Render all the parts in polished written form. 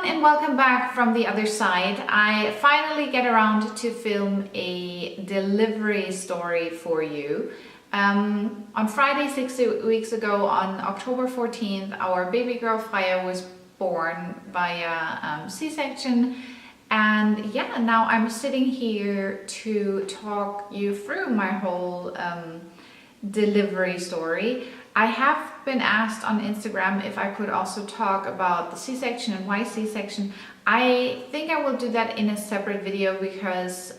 and welcome back from the other side. I finally get around to film a delivery story for you. On Friday 6 weeks ago, on October 14th, our baby girl Freya was born via C-section. And yeah, now I'm sitting here to talk you through my whole delivery story. I have been asked on Instagram if I could also talk about the C-section and why C-section. I think I will do that in a separate video because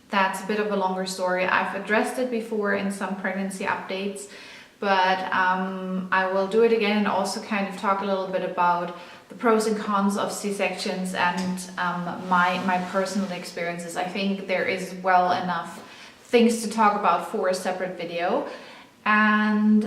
that's a bit of a longer story. I've addressed it before in some pregnancy updates, but I will do it again and also kind of talk a little bit about the pros and cons of C-sections and my personal experiences. I think there is well enough things to talk about for a separate video. And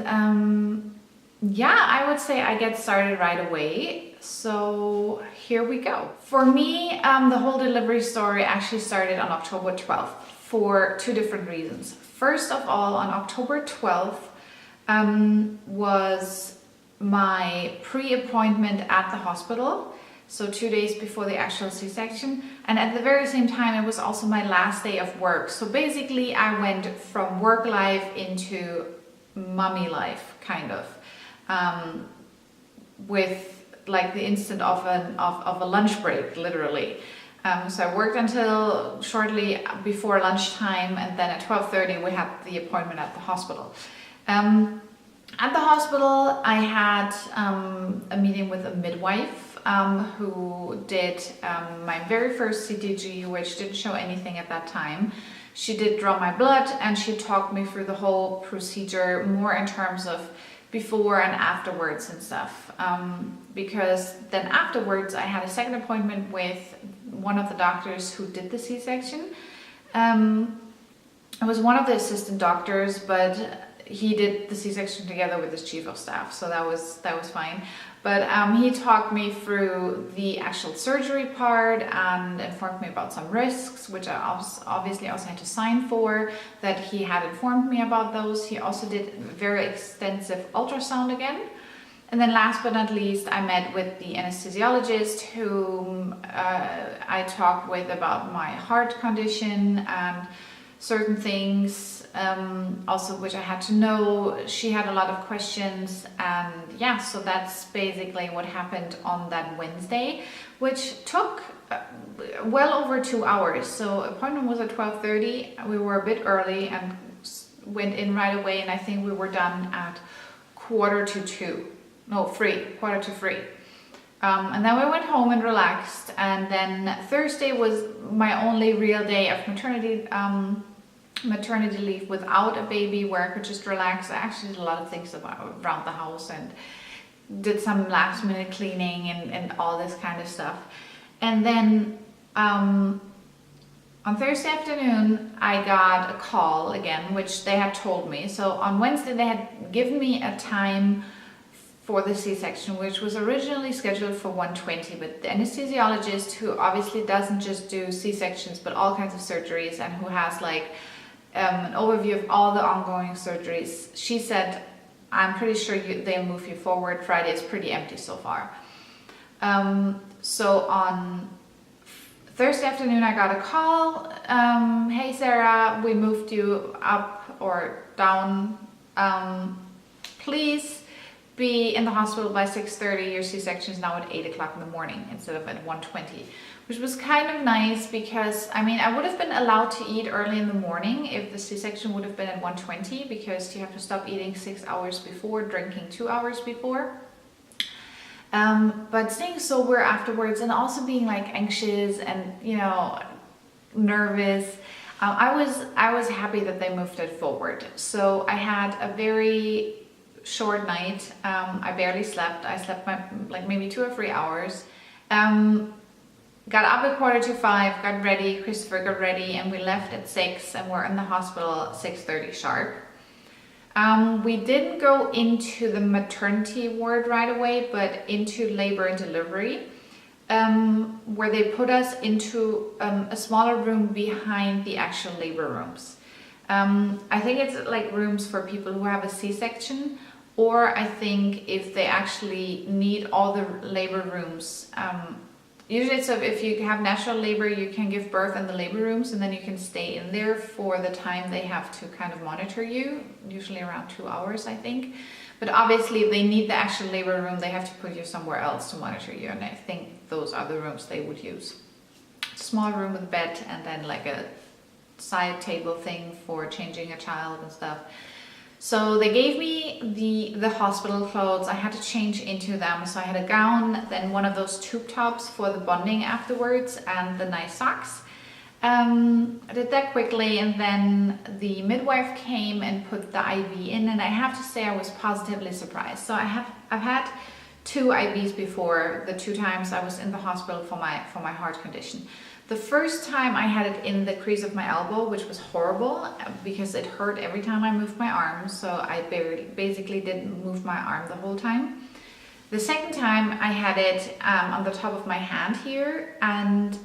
yeah, I would say I get started right away. So here we go. For me, the whole delivery story actually started on October 12th for two different reasons. First of all, on October 12th was my pre-appointment at the hospital. So 2 days before the actual C-section. And at the very same time, it was also my last day of work. So basically I went from work life into mummy life, kind of, with like the instant of a lunch break, literally. So I worked until shortly before lunchtime, and then at 12:30 we had the appointment at the hospital. At the hospital I had a meeting with a midwife who did my very first CTG, which didn't show anything at that time. She did draw my blood and she talked me through the whole procedure more in terms of before and afterwards and stuff. Because then afterwards I had a second appointment with one of the doctors who did the C-section. It was one of the assistant doctors, but he did the C-section together with his chief of staff, so that was fine. But he talked me through the actual surgery part and informed me about some risks, which I obviously also had to sign for, that he had informed me about those. He also did very extensive ultrasound again. And then last but not least, I met with the anesthesiologist whom I talked with about my heart condition and certain things, also which I had to know. She had a lot of questions, and yeah, so that's basically what happened on that Wednesday, which took well over 2 hours. So appointment was at 12:30. We were a bit early and went in right away, and I think we were done at 3:45. And then we went home and relaxed, and then Thursday was my only real day of maternity leave without a baby, where I could just relax. I actually did a lot of things around the house and did some last minute cleaning and all this kind of stuff. And then on Thursday afternoon I got a call again, which they had told me. So on Wednesday they had given me a time for the C-section, which was originally scheduled for 1:20, but the anesthesiologist, who obviously doesn't just do C-sections but all kinds of surgeries, and who has like an overview of all the ongoing surgeries, she said, I'm pretty sure they'll move you forward. Friday is pretty empty so far. So on Thursday afternoon I got a call. Hey Sarah, we moved you up or down. Please be in the hospital by 6:30. Your C-section is now at 8 o'clock in the morning instead of at 1:20, which was kind of nice because I mean I would have been allowed to eat early in the morning if the C-section would have been at 1:20, because you have to stop eating 6 hours before, drinking 2 hours before. But staying sober afterwards and also being like anxious and, you know, nervous, I was happy that they moved it forward. So I had a very short night. I barely slept. I slept like maybe 2 or 3 hours. Got up at 4:45, got ready, Christopher got ready, and we left at 6 and we're in the hospital at 6:30 sharp. We didn't go into the maternity ward right away, but into labor and delivery, where they put us into a smaller room behind the actual labor rooms. I think it's like rooms for people who have a C-section or I think if they actually need all the labor rooms. Usually, so if you have natural labor, you can give birth in the labor rooms, and then you can stay in there for the time they have to kind of monitor you, usually around 2 hours, I think. But obviously, if they need the actual labor room, they have to put you somewhere else to monitor you, and I think those are the rooms they would use. Small room with a bed, and then like a side table thing for changing a child and stuff. So they gave me the hospital clothes. I had to change into them. So I had a gown, then one of those tube tops for the bonding afterwards, and the nice socks. I did that quickly, and then the midwife came and put the IV in, and I have to say I was positively surprised. So I've had 2 IVs before, the 2 times I was in the hospital for my heart condition. The first time I had it in the crease of my elbow, which was horrible because it hurt every time I moved my arm. So I basically didn't move my arm the whole time. The second time I had it on the top of my hand here, and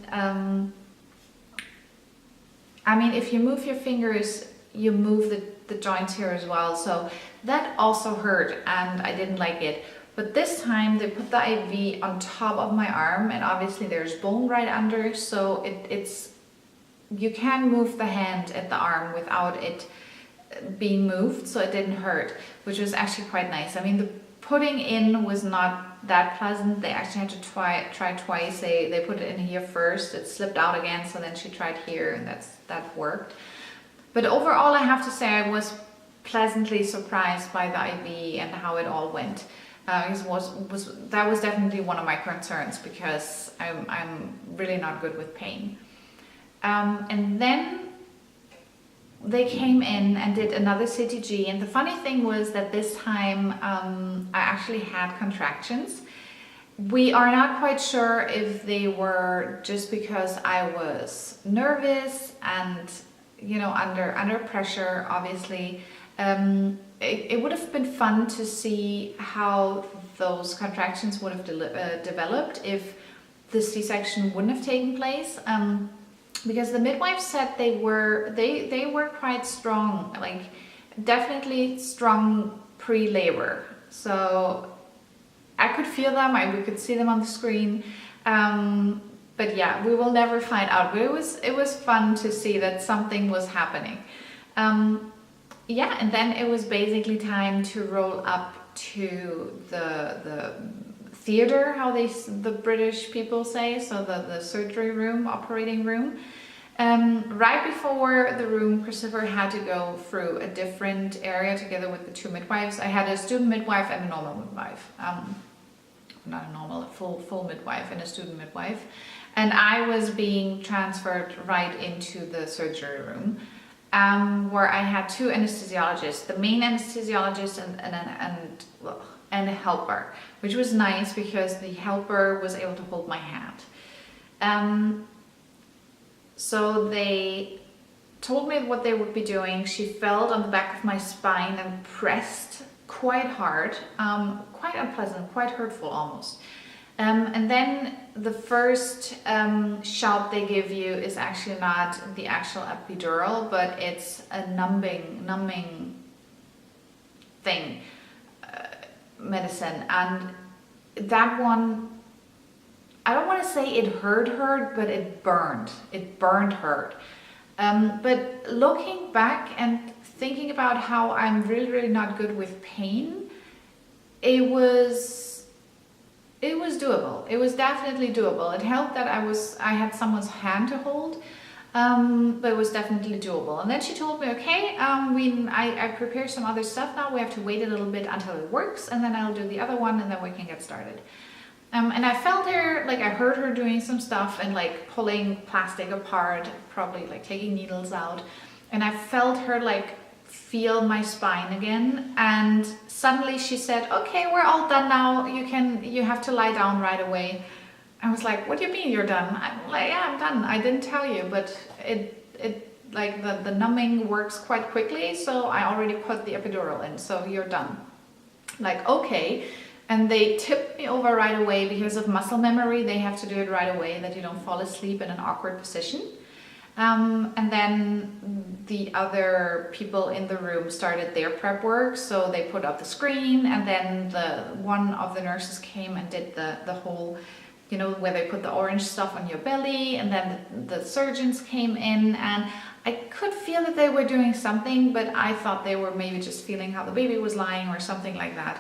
I mean, if you move your fingers, you move the joints here as well. So that also hurt, and I didn't like it. But this time they put the IV on top of my arm, and obviously there's bone right under, so you can move the hand at the arm without it being moved, so it didn't hurt, which was actually quite nice. I mean, the putting in was not that pleasant. They actually had to try twice. They put it in here first, it slipped out again, so then she tried here, and that worked. But overall, I have to say I was pleasantly surprised by the IV and how it all went. That was definitely one of my concerns, because I'm really not good with pain. And then they came in and did another CTG, and the funny thing was that this time I actually had contractions. We are not quite sure if they were just because I was nervous and, you know, under pressure, obviously. It would have been fun to see how those contractions would have developed if the C-section wouldn't have taken place, because the midwife said they were quite strong, like definitely strong pre-labor. So I could feel them, we could see them on the screen, but yeah, we will never find out. But it was fun to see that something was happening. Yeah, and then it was basically time to roll up to the theater, how the British people say, so the surgery room, operating room. Right before the room, Christopher had to go through a different area together with the 2 midwives. I had a student midwife and a normal midwife. Not a normal, full midwife and a student midwife. And I was being transferred right into the surgery room. Where I had 2 anesthesiologists, the main anesthesiologist and a helper, which was nice because the helper was able to hold my hand. So they told me what they would be doing. She felt on the back of my spine and pressed quite hard, quite unpleasant, quite hurtful almost. And then the first shot they give you is actually not the actual epidural, but it's a numbing thing, medicine. And that one, I don't want to say it hurt, but it burned hurt. But looking back and thinking about how I'm really not good with pain, it was doable. It was definitely doable. It helped that I had someone's hand to hold, but it was definitely doable. And then she told me, okay, I prepared some other stuff now. We have to wait a little bit until it works, and then I'll do the other one, and then we can get started. And I felt her, like I heard her doing some stuff and like pulling plastic apart, probably like taking needles out. And I felt her like feel my spine again, and suddenly she said, okay, we're all done now, you have to lie down right away. I was like, what do you mean you're done? I'm like, yeah, I'm done. I didn't tell you, but it like the numbing works quite quickly, so I already put the epidural in, so you're done. Like, okay. And they tipped me over right away because of muscle memory. They have to do it right away, that you don't fall asleep in an awkward position. And then the other people in the room started their prep work. So they put up the screen, and then one of the nurses came and did the whole, you know, where they put the orange stuff on your belly, and then the surgeons came in, and I could feel that they were doing something, but I thought they were maybe just feeling how the baby was lying or something like that.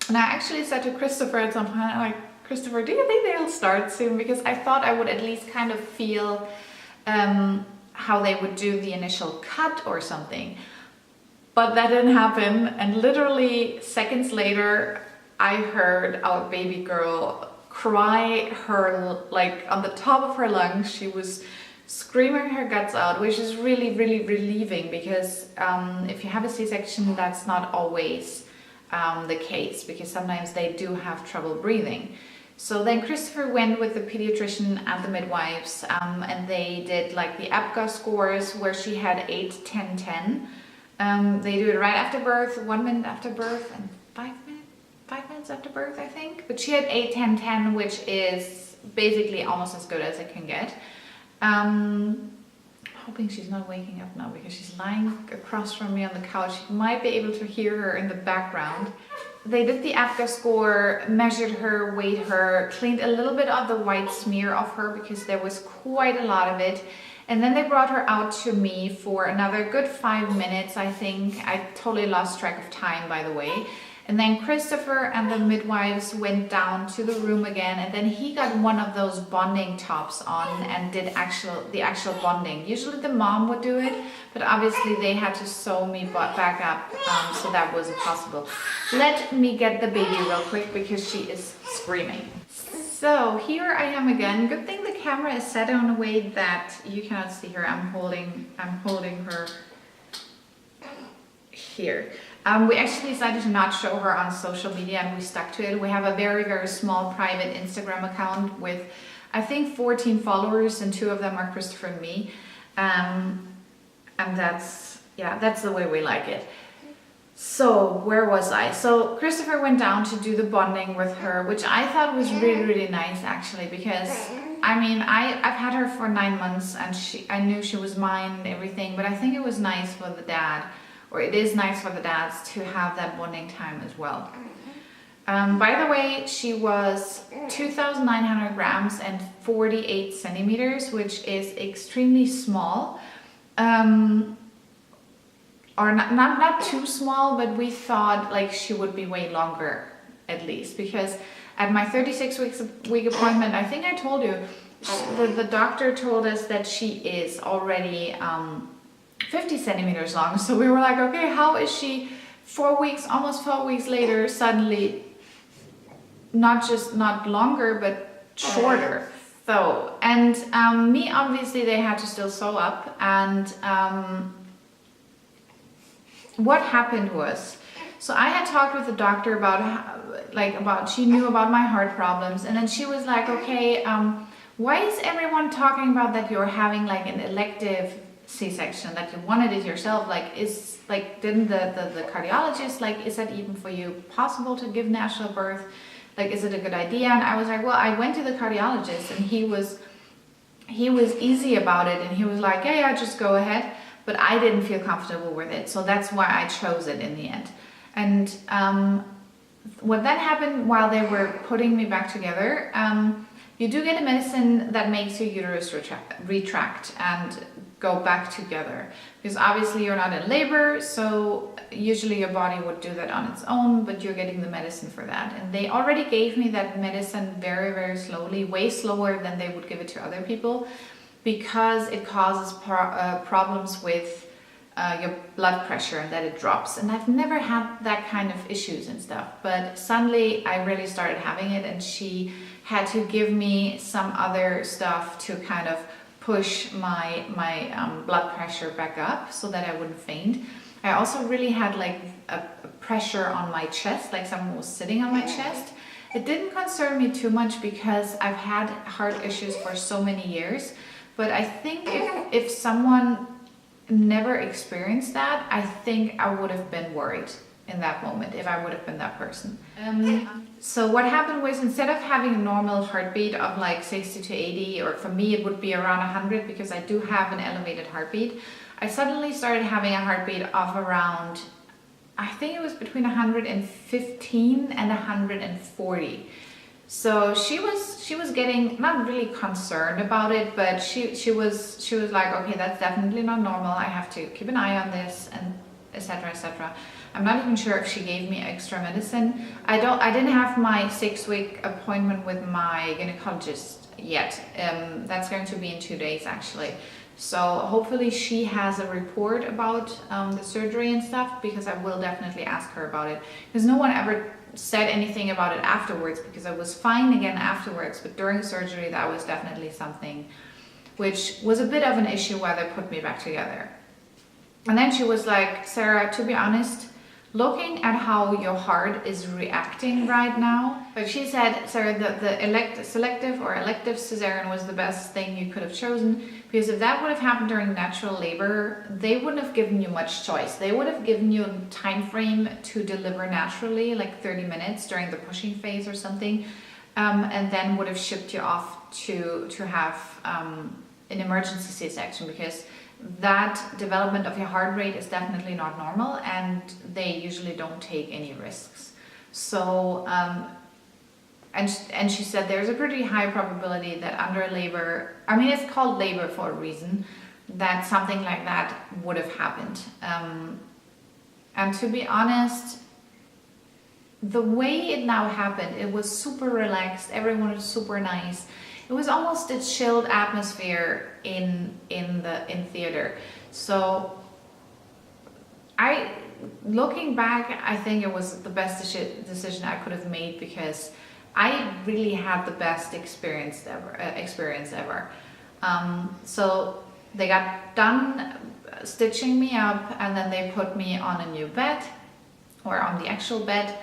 And I actually said to Christopher at some point, like, Christopher, do you think they'll start soon? Because I thought I would at least kind of feel how they would do the initial cut or something. But that didn't happen, and literally seconds later, I heard our baby girl cry her, like, on the top of her lungs. She was screaming her guts out, which is really, really relieving, because if you have a C-section, that's not always the case, because sometimes they do have trouble breathing. So then Christopher went with the pediatrician and the midwives, and they did like the APGAR scores, where she had 8, 10, 10. They do it right after birth, 1 minute after birth, and 5 minutes after birth, I think. But she had 8, 10, 10, which is basically almost as good as it can get. Hoping she's not waking up now, because she's lying across from me on the couch. You might be able to hear her in the background. They did the APGAR score, measured her, weighed her, cleaned a little bit of the white smear off her, because there was quite a lot of it. And then they brought her out to me for another good 5 minutes, I think. I totally lost track of time, by the way. And then Christopher and the midwives went down to the room again, and then he got one of those bonding tops on and did the actual bonding. Usually the mom would do it, but obviously they had to sew me back up, so that wasn't possible. Let me get the baby real quick, because she is screaming. So here I am again. Good thing the camera is set in a way that you cannot see her. I'm holding her here. We actually decided to not show her on social media, and we stuck to it. We have a very, very small private Instagram account with, I think, 14 followers, and 2 of them are Christopher and me. And that's the way we like it. So where was I? So Christopher went down to do the bonding with her, which I thought was really, really nice, actually, because I mean, I've had her for 9 months, and I knew she was mine and everything, but I think it was nice for the dad, or it is nice for the dads, to have that bonding time as well. By the way, she was 2,900 grams and 48 centimeters, which is extremely small. Or not too small, but we thought like she would be way longer, at least, because at my 36-week appointment, I think I told you, the doctor told us that she is already 50 centimeters long. So we were like, okay, how is she 4 weeks, almost 4 weeks later, suddenly not longer, but shorter? So, and me, obviously, they had to still sew up, and what happened was, so I had talked with the doctor about she knew about my heart problems, and then she was like, okay, why is everyone talking about that you're having like an elective C-section, that you wanted it yourself? Didn't the cardiologist, is that even for you possible to give natural birth? Like, is it a good idea? And I was like, well, I went to the cardiologist, and he was easy about it, and he was like, yeah, just go ahead. But I didn't feel comfortable with it, so that's why I chose it in the end. And what then happened while they were putting me back together, you do get a medicine that makes your uterus retract and go back together, because obviously you're not in labor, so usually your body would do that on its own, but you're getting the medicine for that. And they already gave me that medicine very, very slowly, way slower than they would give it to other people, because it causes problems with your blood pressure, and that it drops. And I've never had that kind of issues and stuff, but suddenly I really started having it, and she had to give me some other stuff to kind of push my blood pressure back up so that I wouldn't faint. I also really had like a pressure on my chest, like someone was sitting on my chest. It didn't concern me too much because I've had heart issues for so many years. But I think if someone never experienced that, I think I would have been worried. in that moment if I would have been that person. So what happened was, instead of having a normal heartbeat of like 60 to 80, or for me it would be around 100 because I do have an elevated heartbeat, I suddenly started having a heartbeat of around, I think it was between 115 and 140. So she was getting not really concerned about it, but she was like, okay, that's definitely not normal. I have to keep an eye on this, and etc. etc. I'm not even sure if she gave me extra medicine. I didn't have my 6-week appointment with my gynecologist yet. That's going to be in 2 days actually. So hopefully she has a report about the surgery and stuff, because I will definitely ask her about it, because no one ever said anything about it afterwards, because I was fine again afterwards, but during surgery that was definitely something which was a bit of an issue why they put me back together. And then she was like, Sarah, to be honest, looking at how your heart is reacting right now, but she said, Sarah, the selective or elective cesarean was the best thing you could have chosen, because if that would have happened during natural labor, they wouldn't have given you much choice. They would have given you a time frame to deliver naturally, like 30 minutes during the pushing phase or something, and then would have shipped you off to have an emergency C-section, because that development of your heart rate is definitely not normal, and they usually don't take any risks. So and she said there's a pretty high probability that under labor, I mean it's called labor for a reason, that something like that would have happened. And to be honest, the way it now happened, it was super relaxed, everyone was super nice. It was almost a chilled atmosphere in theater. So looking back, I think it was the best decision I could have made, because I really had the best experience ever. So they got done stitching me up, and then they put me on a new bed, or on the actual bed,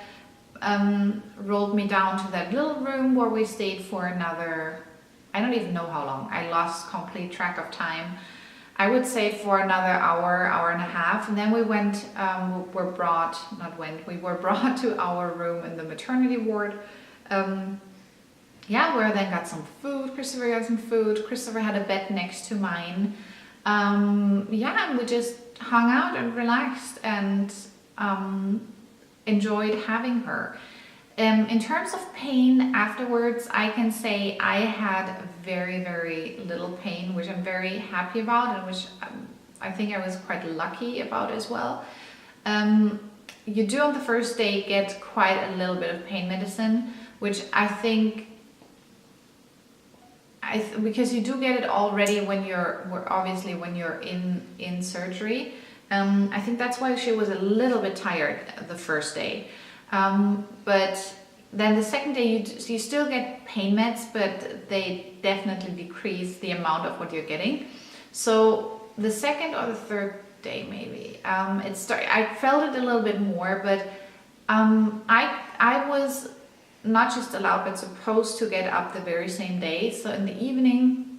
rolled me down to that little room where we stayed for another, I don't even know how long. I lost complete track of time. I would say for another hour and a half. And then we went, we were brought to our room in the maternity ward. Yeah, where I then got some food. Christopher got some food. Christopher had a bed next to mine. Yeah, and we just hung out and relaxed and enjoyed having her. In terms of pain afterwards, I can say I had very, very little pain, which I'm very happy about, and which I think I was quite lucky about as well. You do on the first day get quite a little bit of pain medicine, which I think, because you do get it already when you're in surgery. I think that's why she was a little bit tired the first day. But then the second day you still get pain meds, but they definitely decrease the amount of what you're getting. So the second or the third day maybe, I felt it a little bit more, but I was not just allowed but supposed to get up the very same day. So in the evening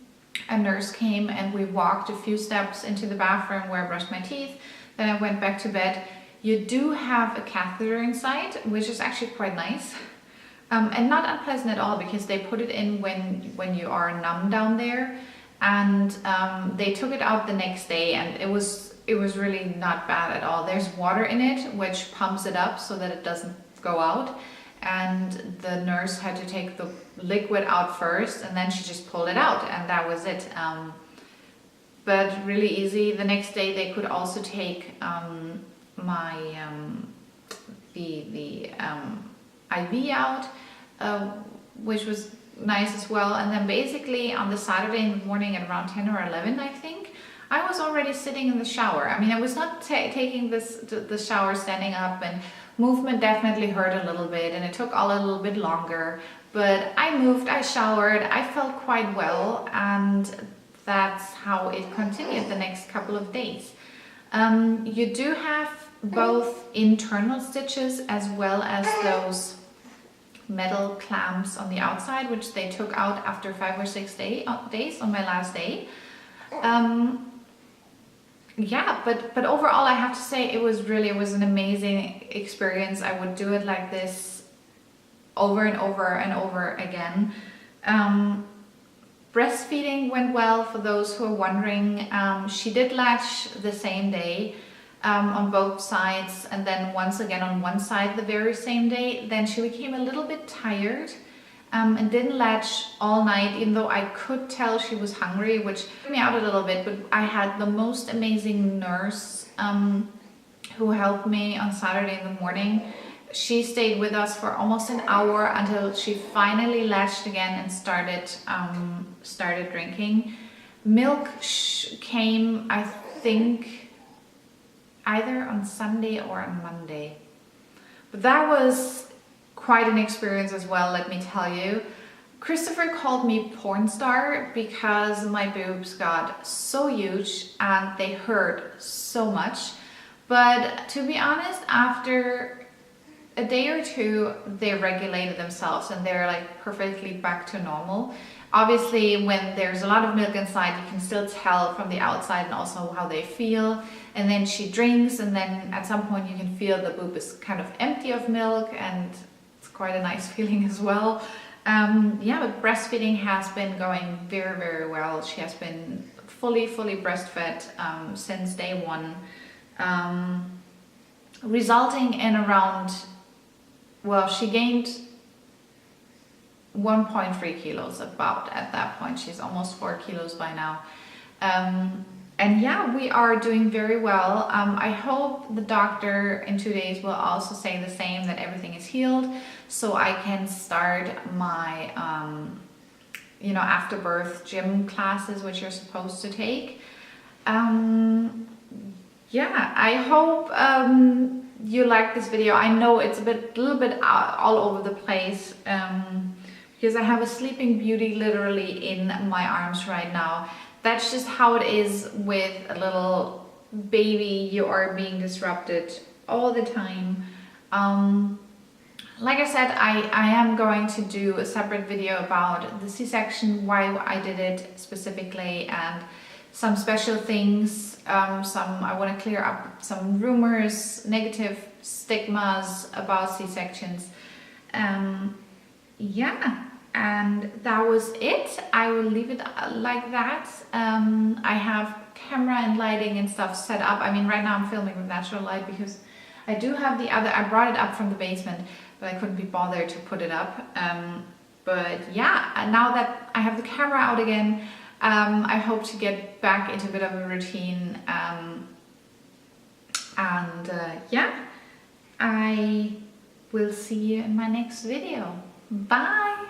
a nurse came and we walked a few steps into the bathroom where I brushed my teeth. Then I went back to bed. You do have a catheter inside, which is actually quite nice, and not unpleasant at all, because they put it in when you are numb down there, and they took it out the next day, and it was really not bad at all. There's water in it which pumps it up so that it doesn't go out, and the nurse had to take the liquid out first, and then she just pulled it out, and that was it. But really easy. The next day they could also take my the IV out, which was nice as well. And then basically on the Saturday morning at around 10 or 11, I think, I was already sitting in the shower. I mean, I was not taking the shower standing up, and movement definitely hurt a little bit, and it took all a little bit longer, but I moved, I showered, I felt quite well, and that's how it continued the next couple of days. You do have both internal stitches as well as those metal clamps on the outside, which they took out after 5 or 6 days on my last day. yeah, but overall I have to say it was an amazing experience. I would do it like this over and over and over again. Breastfeeding went well, for those who are wondering. She did latch the same day on both sides, and then once again on one side the very same day. Then she became a little bit tired and didn't latch all night, even though I could tell she was hungry, which took me out a little bit. But I had the most amazing nurse who helped me on Saturday in the morning. She stayed with us for almost an hour until she finally latched again and started drinking. Milk came, I think, either on Sunday or on Monday. But that was quite an experience as well, let me tell you. Christopher called me porn star because my boobs got so huge and they hurt so much. But to be honest, after a day or two, they regulated themselves and they're like perfectly back to normal. Obviously, when there's a lot of milk inside, you can still tell from the outside and also how they feel. And then she drinks, and then at some point you can feel the boob is kind of empty of milk, and it's quite a nice feeling as well. Yeah, but breastfeeding has been going very, very well. She has been fully breastfed since day one, resulting in around, well, she gained 1.3 kilos about at that point. She's almost 4 kilos by now. And yeah, we are doing very well. I hope the doctor in 2 days will also say the same, that everything is healed, so I can start my after birth gym classes, which you're supposed to take. Yeah, I hope you like this video. I know it's a little bit all over the place because I have a sleeping beauty literally in my arms right now. That's just how it is with a little baby. You are being disrupted all the time. Like I said, I am going to do a separate video about the C-section, why I did it specifically, and some special things. I want to clear up some rumors, negative stigmas about C-sections. Yeah, and that was it. I will leave it like that. I have camera and lighting and stuff set up. I mean, right now I'm filming with natural light because I do have I brought it up from the basement, but I couldn't be bothered to put it up. But yeah, now that I have the camera out again, I hope to get back into a bit of a routine. Yeah, I will see you in my next video. Bye!